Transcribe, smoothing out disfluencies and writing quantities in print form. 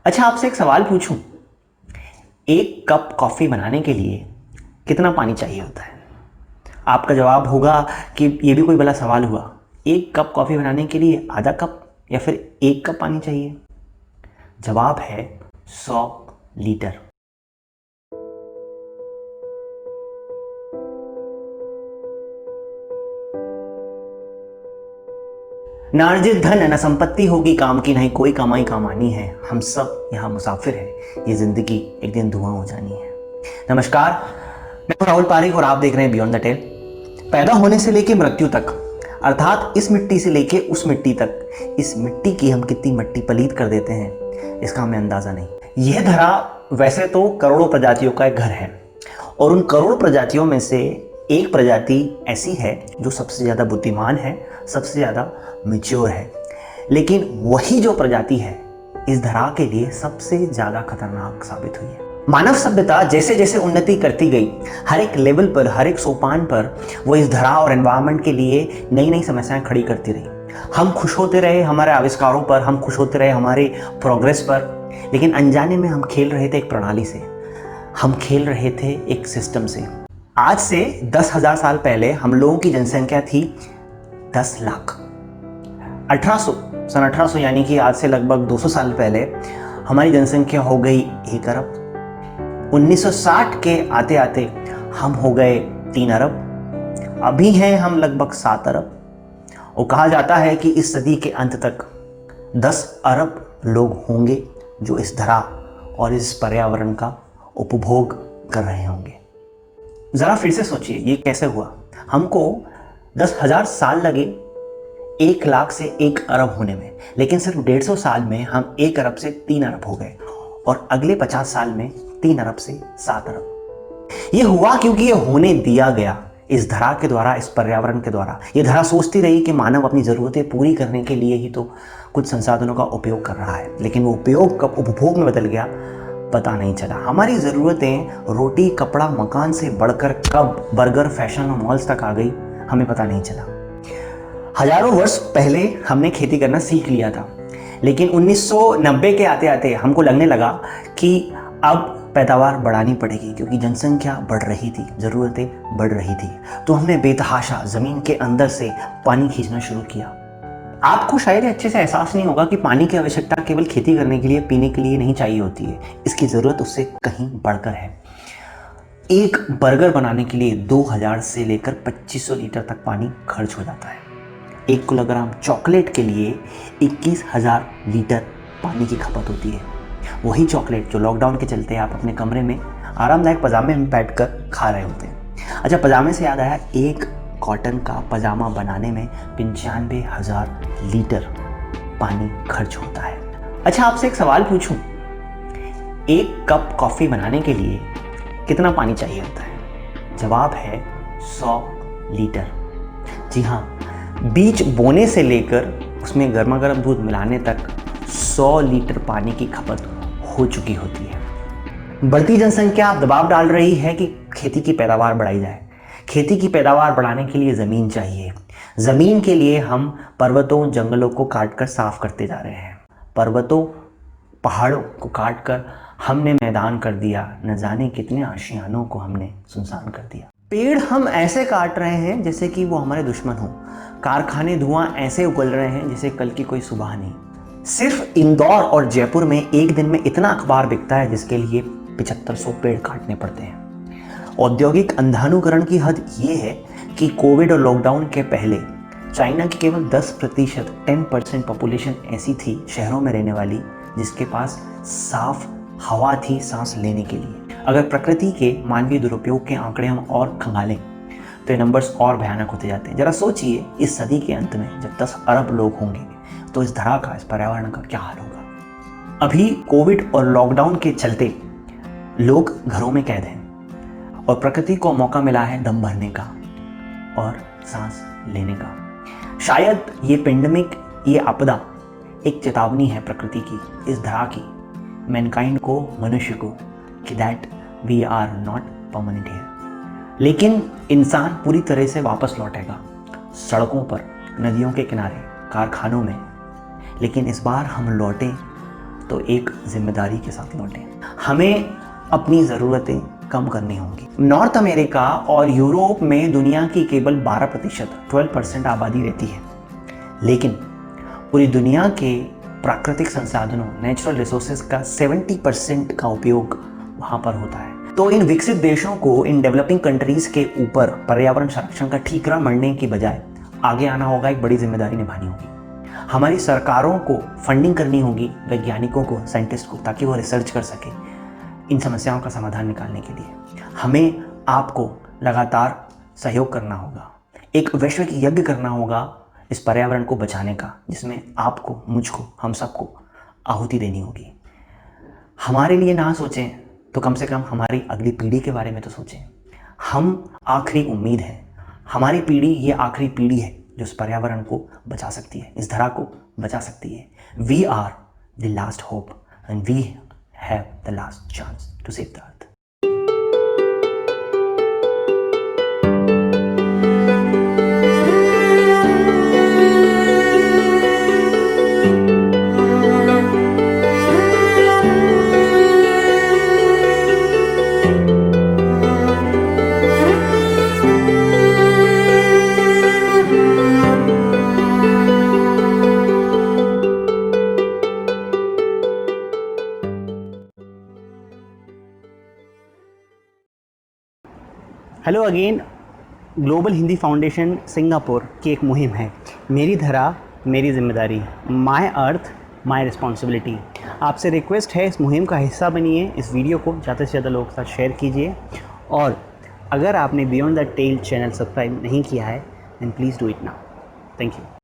अच्छा, आपसे एक सवाल पूछूं। एक कप कॉफ़ी बनाने के लिए कितना पानी चाहिए होता है? आपका जवाब होगा कि ये भी कोई भला सवाल हुआ। एक कप कॉफ़ी बनाने के लिए आधा कप या फिर एक कप पानी चाहिए? जवाब है 100 लीटर। न अर्जित धन न संपत्ति होगी काम की, नहीं कोई कमाई कमानी है। हम सब यहाँ मुसाफिर हैं, ये जिंदगी एक दिन धुआं हो जानी है। नमस्कार, मैं हूं राहुल पारिक और आप देख रहे हैं बियॉन्ड द टेल। पैदा होने से लेके मृत्यु तक, अर्थात इस मिट्टी से लेके उस मिट्टी तक, इस मिट्टी की हम कितनी मिट्टी पलीत कर देते हैं इसका हमें अंदाजा नहीं। यह धरा वैसे तो करोड़ों प्रजातियों का एक घर है और उन करोड़ों प्रजातियों में से एक प्रजाति ऐसी है जो सबसे ज़्यादा बुद्धिमान है, सबसे ज़्यादा मैच्योर है। लेकिन वही जो प्रजाति है इस धरा के लिए सबसे ज़्यादा खतरनाक साबित हुई है। मानव सभ्यता जैसे जैसे उन्नति करती गई, हर एक लेवल पर, हर एक सोपान पर वो इस धरा और एनवायरनमेंट के लिए नई नई समस्याएं खड़ी करती रही। हम खुश होते रहे हमारे आविष्कारों पर, हम खुश होते रहे हमारे प्रोग्रेस पर, लेकिन अनजाने में हम खेल रहे थे एक प्रणाली से, हम खेल रहे थे एक सिस्टम से। आज से 10,000 साल पहले हम लोगों की जनसंख्या थी 10 लाख। सन 1800 यानी कि आज से लगभग 200 साल पहले हमारी जनसंख्या हो गई 1 अरब। 1960 के आते आते हम हो गए 3 अरब। अभी हैं हम लगभग 7 अरब और कहा जाता है कि इस सदी के अंत तक 10 अरब लोग होंगे जो इस धरा और इस पर्यावरण का उपभोग कर रहे होंगे। ज़रा फिर से सोचिए ये कैसे हुआ। हमको 10,000 साल लगे 1 लाख से 1 अरब होने में, लेकिन सिर्फ 150 साल में हम 1 अरब से 3 अरब हो गए और अगले 50 साल में 3 अरब से 7 अरब। ये हुआ क्योंकि ये होने दिया गया इस धरा के द्वारा, इस पर्यावरण के द्वारा। ये धरा सोचती रही कि मानव अपनी ज़रूरतें पूरी करने के लिए ही तो कुछ संसाधनों का उपयोग कर रहा है, लेकिन वो उपयोग कब उपभोग में बदल गया पता नहीं चला। हमारी ज़रूरतें रोटी, कपड़ा, मकान से बढ़कर कब बर्गर, फैशन और मॉल्स तक आ गई हमें पता नहीं चला। हजारों वर्ष पहले हमने खेती करना सीख लिया था, लेकिन 1990 के आते आते हमको लगने लगा कि अब पैदावार बढ़ानी पड़ेगी क्योंकि जनसंख्या बढ़ रही थी, ज़रूरतें बढ़ रही थी। तो हमने बेतहाशा ज़मीन के अंदर से पानी खींचना शुरू किया। आपको शायद अच्छे से एहसास नहीं होगा कि पानी की आवश्यकता केवल खेती करने के लिए, पीने के लिए नहीं चाहिए होती है। इसकी ज़रूरत उससे कहीं बढ़कर है। एक बर्गर बनाने के लिए 2000 से लेकर 2500 लीटर तक पानी खर्च हो जाता है। 1 किलोग्राम चॉकलेट के लिए 21,000 लीटर पानी की खपत होती है। वही चॉकलेट जो लॉकडाउन के चलते आप अपने कमरे में आरामदायक पजामे में बैठकर खा रहे होते हैं। अच्छा, पजामे से याद आया, एक कॉटन का पजामा बनाने में 95,000 लीटर पानी खर्च होता है। अच्छा, आपसे एक सवाल पूछूं। एक कप कॉफ़ी बनाने के लिए कितना पानी चाहिए होता है? जवाब है 100 लीटर। जी हाँ, बीज बोने से लेकर उसमें गर्मा गर्म दूध मिलाने तक 100 लीटर पानी की खपत हो चुकी होती है। बढ़ती जनसंख्या दबाव डाल रही है कि खेती की पैदावार बढ़ाई जाए। खेती की पैदावार बढ़ाने के लिए ज़मीन चाहिए। ज़मीन के लिए हम पर्वतों, जंगलों को काटकर साफ करते जा रहे हैं। पर्वतों, पहाड़ों को काटकर हमने मैदान कर दिया। न जाने कितने आशियानों को हमने सुनसान कर दिया। पेड़ हम ऐसे काट रहे हैं जैसे कि वो हमारे दुश्मन हो। कारखाने धुआं ऐसे उगल रहे हैं जैसे कल की कोई सुबह नहीं। सिर्फ इंदौर और जयपुर में एक दिन में इतना अखबार बिकता है जिसके लिए 7500 पेड़ काटने पड़ते हैं। औद्योगिक अंधानुकरण की हद ये है कि कोविड और लॉकडाउन के पहले चाइना की केवल 10%, 10% पॉपुलेशन ऐसी थी शहरों में रहने वाली जिसके पास साफ हवा थी सांस लेने के लिए। अगर प्रकृति के मानवीय दुरुपयोग के आंकड़े हम और खंगालें तो ये नंबर्स और भयानक होते जाते हैं। जरा सोचिए, इस सदी के अंत में जब 10 अरब लोग होंगे तो इस धरा का, इस पर्यावरण का क्या हाल होगा। अभी कोविड और लॉकडाउन के चलते लोग घरों में कैद हैं और प्रकृति को मौका मिला है दम भरने का और सांस लेने का। शायद ये पेंडेमिक, ये आपदा एक चेतावनी है प्रकृति की, इस धरा की, मैनकाइंड को, मनुष्य को, कि that we are not permanent here. लेकिन इंसान पूरी तरह से वापस लौटेगा सड़कों पर, नदियों के किनारे, कारखानों में। लेकिन इस बार हम लौटे तो एक जिम्मेदारी के साथ लौटें। हमें अपनी ज़रूरतें कम करनी होंगी। नॉर्थ अमेरिका और यूरोप में दुनिया की केवल 12% आबादी रहती है, लेकिन पूरी दुनिया के प्राकृतिक संसाधनों नेचुरल रिसोर्सेज का 70% का उपयोग वहाँ पर होता है। तो इन विकसित देशों को, इन डेवलपिंग कंट्रीज़ के ऊपर पर्यावरण संरक्षण का ठीकरा मरने की बजाय आगे आना होगा, एक बड़ी जिम्मेदारी निभानी होगी। हमारी सरकारों को फंडिंग करनी होगी वैज्ञानिकों को, साइंटिस्ट को, ताकि वो रिसर्च कर सके इन समस्याओं का समाधान निकालने के लिए। हमें आपको लगातार सहयोग करना होगा, एक वैश्विक यज्ञ करना होगा इस पर्यावरण को बचाने का, जिसमें आपको, मुझको, हम सबको आहुति देनी होगी। हमारे लिए ना सोचें तो कम से कम हमारी अगली पीढ़ी के बारे में तो सोचें। हम आखिरी उम्मीद हैं, हमारी पीढ़ी ये आखिरी पीढ़ी है जो इस पर्यावरण को बचा सकती है, इस धरा को बचा सकती है। We are the last hope and we have the last chance to save the earth. Hello again. Global Hindi foundation Singapore की एक मुहिम है, मेरी धरा मेरी जिम्मेदारी, माय अर्थ माय रिस्पॉन्सिबिलिटी। आपसे रिक्वेस्ट है, इस मुहिम का हिस्सा बनिए, इस वीडियो को ज़्यादा से ज़्यादा लोगों के साथ शेयर कीजिए, और अगर आपने beyond the tale channel subscribe नहीं किया है then please do it now. Thank you.